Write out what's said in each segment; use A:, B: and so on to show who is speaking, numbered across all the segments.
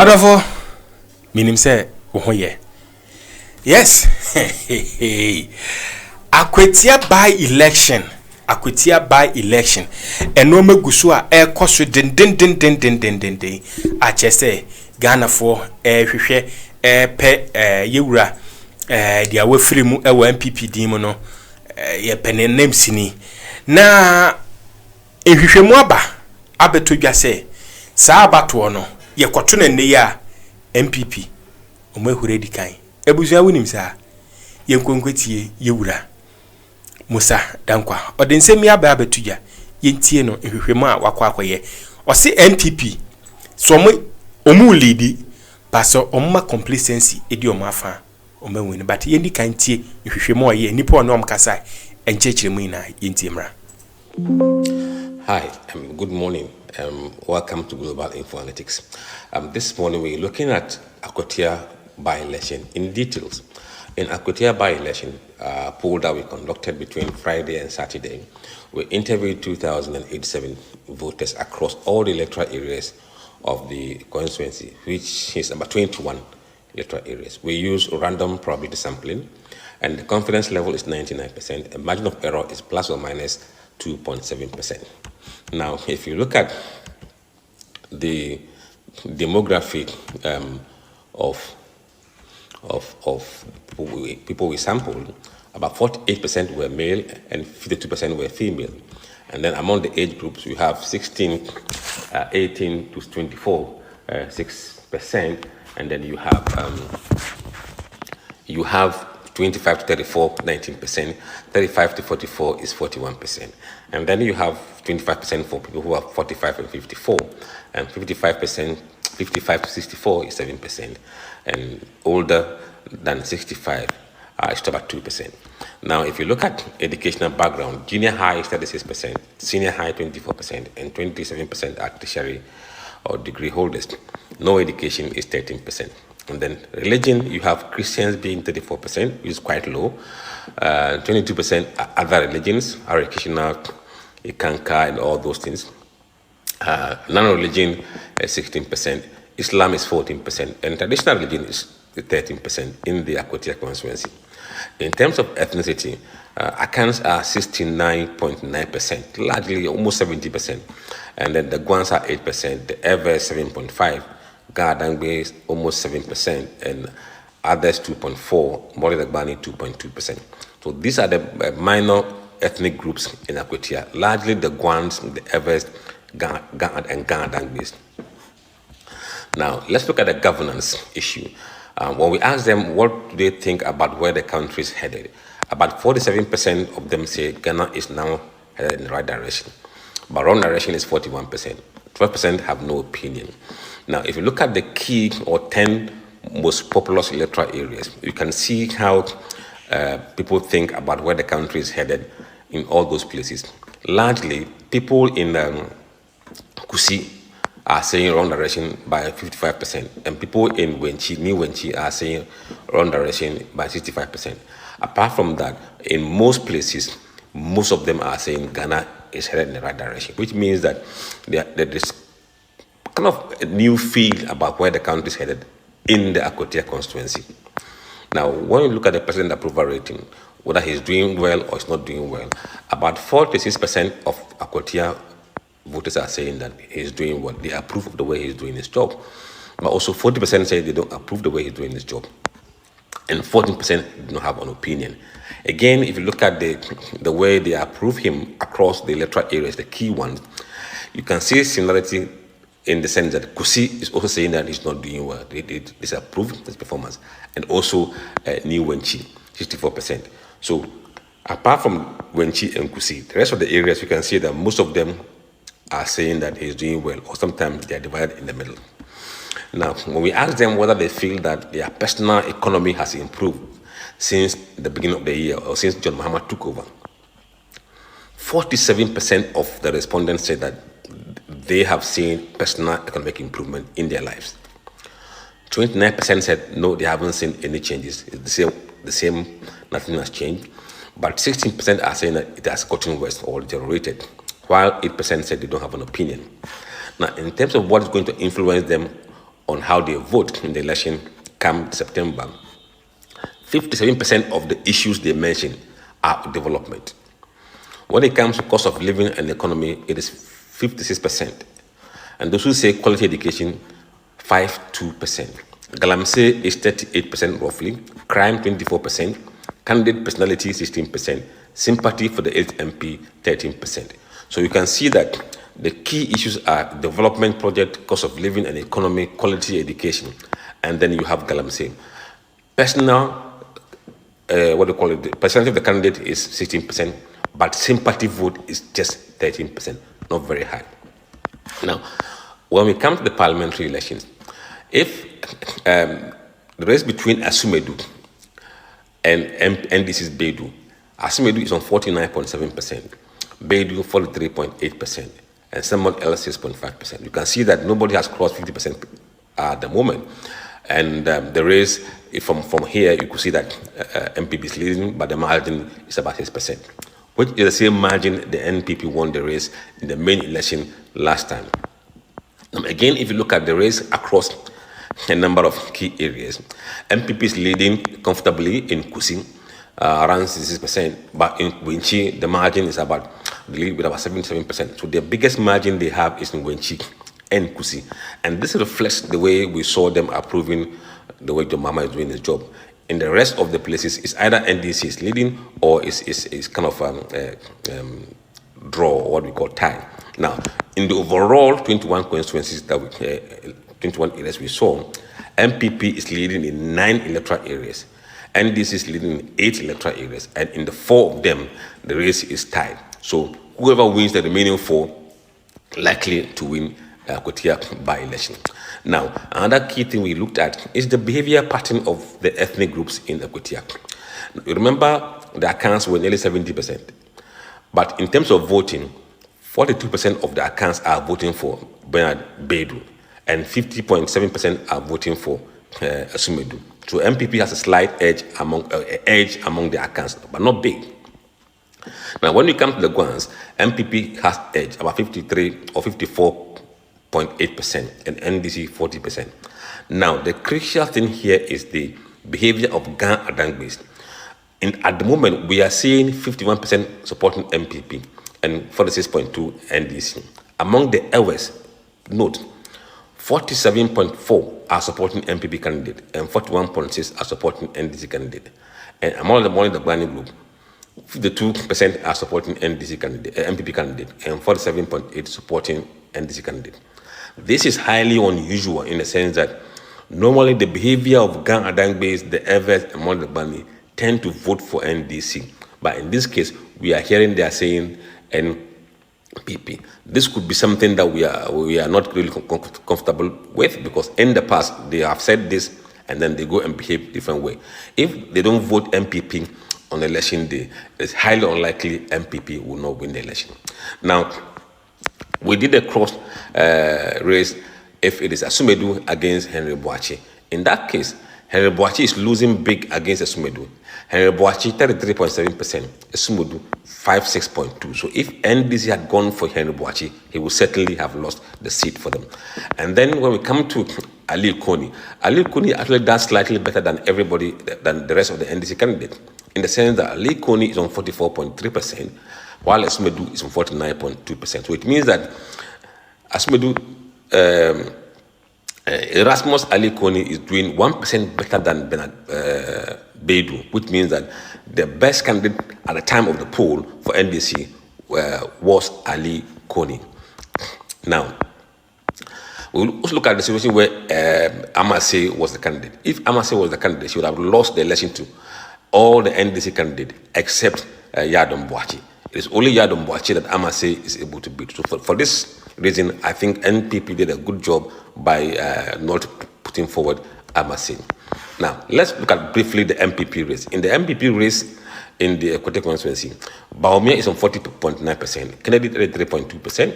A: Wonderful. Meaning say, oh yeah. Yes. Akwatia by election. Akwatia by election. And no me gusua air cost din. I just say Ghana for hwehwe pe yewura dia we free mu e MPP dim no ye pene name sini. Na ehwehwe mu aba abeto dwa say saa abato no ye kwoto na ne ya MPP omahuri di kan ebusua wonim saa ye nkonkwetie yewura Mussa Dankwa odensemi aba abeto dwa ye ntie no ehwehwe mu a wakwa akoye o se MPP so omu leadi paso omma complacency edi omafa omawin but ye ndi kan tie ehwehwe mu oye nipa ono omkasa enchechire mu ina ye ntie mra.
B: Hi, good morning. Welcome to Global Info Analytics. This morning we're looking at Akwatia by-election in details. In Akwatia by-election poll that we conducted between Friday and Saturday, we interviewed 2,087 voters across all the electoral areas of the constituency, which is about 21 electoral areas. We use random probability sampling, and the confidence level is 99%. The margin of error is plus or minus 2.7%. Now, if you look at the demographic of people we sampled, about 48% were male and 52% were female. And then among the age groups, we have 18 to 24, 6%, and then you have 25 to 34, 19%, 35 to 44 is 41%. And then you have 25% for people who are 45 and 54, and 55 to 64 is 7%, and older than 65 is about 2%. Now, if you look at educational background, junior high is 36%, senior high 24%, and 27% are tertiary or degree holders. No education is 13%. And then religion, you have Christians being 34%, which is quite low. 22% are other religions, are occasional, Ikanka, and all those things. Non-religion is 16%, Islam is 14%, and traditional religion is 13% in the Akwatia constituency. In terms of ethnicity, Akans are 69.9%, largely almost 70%, and then the Guans are 8%, the Ever 7.5%, Gadangbe is almost 7%, and others 2.4%, Moridagbani 2.2%. So these are the minor ethnic groups in Akwatia, largely the Guans, the Evers, Gad, and Gadangbes. Now, let's look at the governance issue. When we ask them what do they think about where the country is headed, about 47% of them say Ghana is now headed in the right direction. But wrong direction is 41%. 12% have no opinion. Now, if you look at the key or 10 most populous electoral areas, you can see how people think about where the country is headed in all those places. Largely, people in Kusi are saying wrong direction by 55%, and people in Wenchi, New Wenchi, are saying wrong direction by 65%. Apart from that, in most places, most of them are saying Ghana is headed in the right direction, which means that there is kind of a new feel about where the country is headed in the Akwatia constituency. Now, when you look at the president approval rating, whether he's doing well or he's not doing well, about 46% of Akwatia voters are saying that he's doing well. They approve of the way he's doing his job. But also 40% say they don't approve the way he's doing his job. And 14% do not have an opinion. Again, if you look at the way they approve him across the electoral areas, the key ones, you can see similarity in the sense that Kusi is also saying that he's not doing well. They disapprove his performance. And also New Wenchi, 64%. So apart from Wenchi and Kusi, the rest of the areas, you can see that most of them are saying that he's doing well, or sometimes they are divided in the middle. Now, when we ask them whether they feel that their personal economy has improved since the beginning of the year, or since John Mahama took over, 47% of the respondents said that they have seen personal economic improvement in their lives. 29% said no, they haven't seen any changes. It's the same, nothing has changed. But 16% are saying that it has gotten worse or deteriorated, while 8% said they don't have an opinion. Now, in terms of what is going to influence them on how they vote in the election come September, 57% of the issues they mention are development. When it comes to cost of living and economy, it is 56%. And those who say quality education, 52%. Galamsey is 38% roughly, crime 24%, candidate personality 16%, sympathy for the 8th MP 13%. So you can see that the key issues are development project, cost of living and economy, quality education, and then you have Galamsey. Personal, the percentage of the candidate is 16%, but sympathy vote is just 13%, not very high. Now, when we come to the parliamentary elections, if the race between Asumadu and NDC's Beidou, Asumadu is on 49.7%, Beidou 43.8%, and someone else 6.5%. You can see that nobody has crossed 50% at the moment. And the race, from here, you could see that MPP is leading, but the margin is about 6%, which is the same margin the NPP won the race in the main election last time. Again, if you look at the race across a number of key areas, MPP is leading comfortably in Kusi, around 66%, but in Wenchi, the margin is about 77%. So the biggest margin they have is in Wenchi and Kusi. And this reflects the way we saw them approving the way John Mahama is doing his job. In the rest of the places, it's either NDC is leading or it's kind of draw, or what we call tie. Now, in the overall 21 constituencies that 21 areas we saw, MPP is leading in 9 electoral areas. NDC is leading in 8 electoral areas. And in the 4 of them, the race is tied. So whoever wins the remaining 4, likely to win Akwatia by-election. Now, another key thing we looked at is the behavior pattern of the ethnic groups in Akwatia. Remember, the accounts were nearly 70%. But in terms of voting, 42% of the accounts are voting for Bernard Beidou, and 50.7% are voting for Asumadu. So MPP has a slight edge among the accounts, but not big. Now, when you come to the Gwans, MPP has edge about 53 or 54.8%, and NDC 40%. Now, the crucial thing here is the behavior of Ghana Adangbes. At the moment, we are seeing 51% supporting MPP and 46.2 NDC. Among the Ewes, note, 47.4 are supporting MPP candidate and 41.6 are supporting NDC candidate. And among the Gbani group, 52% are supporting MPP candidate and 47.8 supporting NDC candidate. This is highly unusual in the sense that normally the behavior of Ghana Adangbes, the Ewes, among the Gbani tend to vote for NDC. But in this case, we are hearing they are saying NPP. This could be something that we are not really comfortable with, because in the past they have said this and then they go and behave different way. If they don't vote MPP on election day, it's highly unlikely MPP will not win the election. Now, we did a cross race if it is Asumadu against Henry Boachi. In that case, Henry Boachi is losing big against Asumadu. Henry Boachi 33.7%, Asumadu 56.2%. So if NDC had gone for Henry Boachi, he would certainly have lost the seat for them. And then when we come to Ali Koni actually does slightly better than everybody, than the rest of the NDC candidate, in the sense that Ali Koni is on 44.3%, while Asumadu is on 49.2%. So it means that Asumadu, Erasmus Ali Koni is doing 1% better than Bernard Beidou, which means that the best candidate at the time of the poll for NDC was Ali Koni. Now, we'll also look at the situation where Amase was the candidate. If Amase was the candidate, she would have lost the election to all the NDC candidates except Yadom Boachi. It is only Yadom Boachi that Amase is able to beat. So for this reason, I think NPP did a good job by not putting forward Amase. Now, let's look at briefly the MPP race. In the MPP race in the Akwatia constituency, Baumia is on 40.9%, Kennedy 33.2%,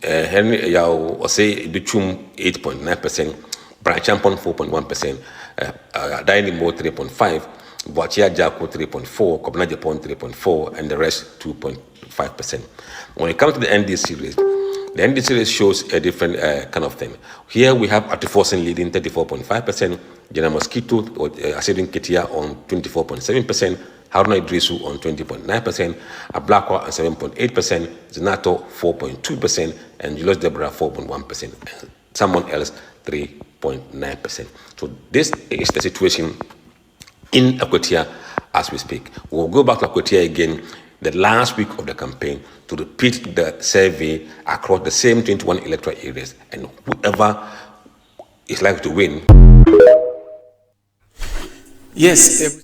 B: Henry Yao Osei Duchum 8.9%, Brian Champon 4.1%, Daini Mo 3.5%, Boachia Jako 3.4%, Kobna Japon 3.4%, and the rest 2.5%. When it comes to the NDC race, The NDC shows a different kind of thing. Here we have Atifosin leading 34.5%, General Mosquito or Asidin Ketia on 24.7%, Haruna Idrisu on 20.9%, Ablakwa on 7.8%, Zinato 4.2%, and Julius Deborah 4.1%, and someone else 3.9%. So this is the situation in Akwatia as we speak. We'll go back to Akwatia again the last week of the campaign to repeat the survey across the same 21 electoral areas, and whoever is likely to win,
A: yes,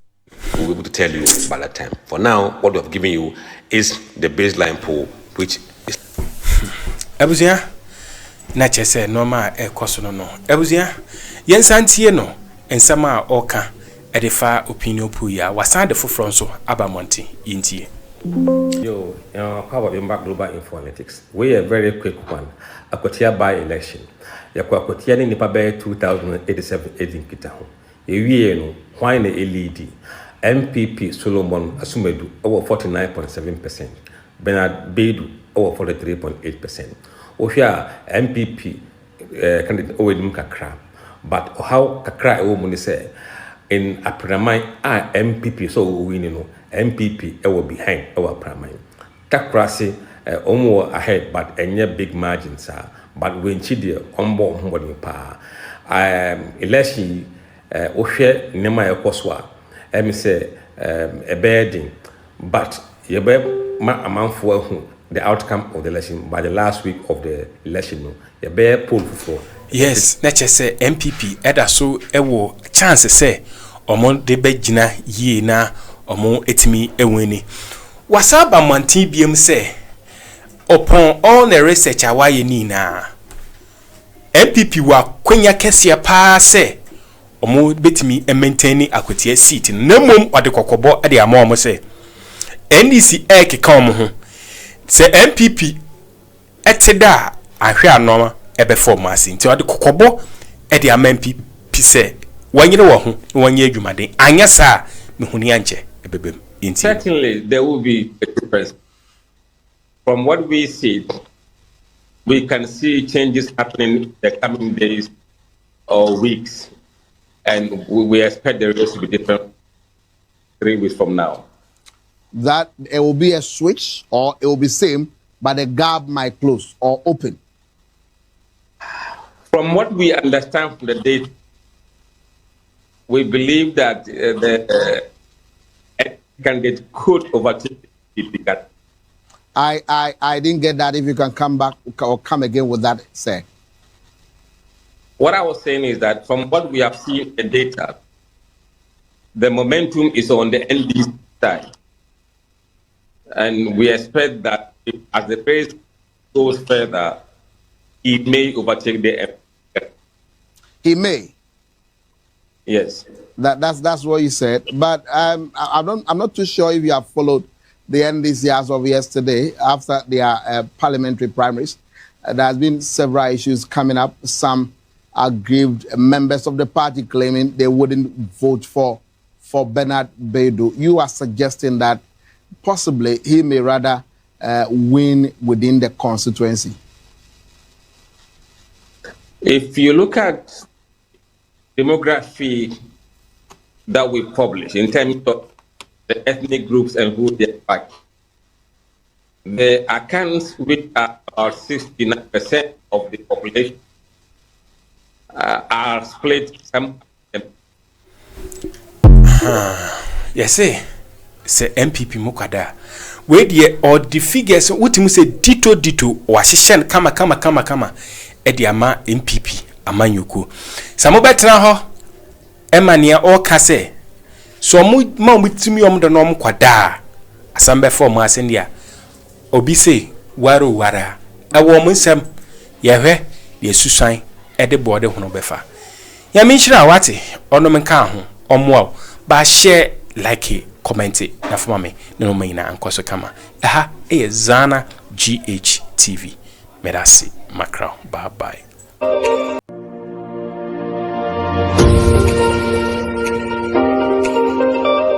B: we'll be able to tell you by that time. For now, what we have given you is the baseline poll, which is
A: Abuzia na chese normal ekoso no Abuzia yensantie no ensama oka edefa opinion pool ya wasan de foforo nso abamonte yintie.
C: Yo, how about back global informatics? We are a very quick one. Akwatia by-election. Akwatia ni nipa be 2087 edin kita ho. Ewie no, why na LED? MPP Solomon Asumadu over 49.7%. Bernard Bedu over 43.8%. Ohia MPP candidate Owedum kakra. But how kakra ewo mu ni say in Apramai MPP so winning no. MPP will behind our primary. Takrasi almost ahead, but any big margins are. But when Chidia on board pa election Oshe Nema Koswa, say a bedding, but you be amount for the outcome of the election by the last week of the election. You be pull for.
A: Yes, nature say MPP eda so ewo chance say omon de begina ye na omo etimi eweni wasaba mantin biem se upon all the research awaye ni na MPP wa kwenya kese pa se omo betimi maintain Akwatia seat na mom ode kokobo ade ama omo se NDC ekeka omo ho se MPP eteda ahwe anoma ebe form ase nti ode kokobo ade ama MPP se wanyere wo ho wanye adwumade anya sa mehuni anche.
C: Certainly, there will be a difference. From what we see, we can see changes happening in the coming days or weeks, and we expect the results to be different 3 weeks from now.
D: That it will be a switch, or it will be same, but the gap might close or open.
C: From what we understand from the data, we believe that the candidate could overtake the
D: I didn't get that. If you can come back or come again with that, say.
C: What I was saying is that from what we have seen in the data, the momentum is on the NDC side. And we expect that as the race goes further, he may overtake the MP.
D: He may.
C: Yes.
D: That's what you said. But I'm not too sure if you have followed the NDC as of yesterday after their parliamentary primaries. There has been several issues coming up. Some aggrieved members of the party claiming they wouldn't vote for Bernard Bedu. You are suggesting that possibly he may rather win within the constituency.
C: If you look at demography that we publish in terms of the ethnic groups and who they are, the accounts which are about 69% of the population are split.
A: Yes, say MPP Mukada. Where the or the figures what you say dito washishan kama ediama MPP amanyuku. Samo betra ho emania o kase so ma mutumi omdo no mkwada asambe form asendia obi say wara ewo munsem yehwe ye susan ede bode hono befa ya minhira wate ono menka ho omo ba share like comment na foma me no mayina ankoso kama aha Zana GHTV medasi macro bye bye.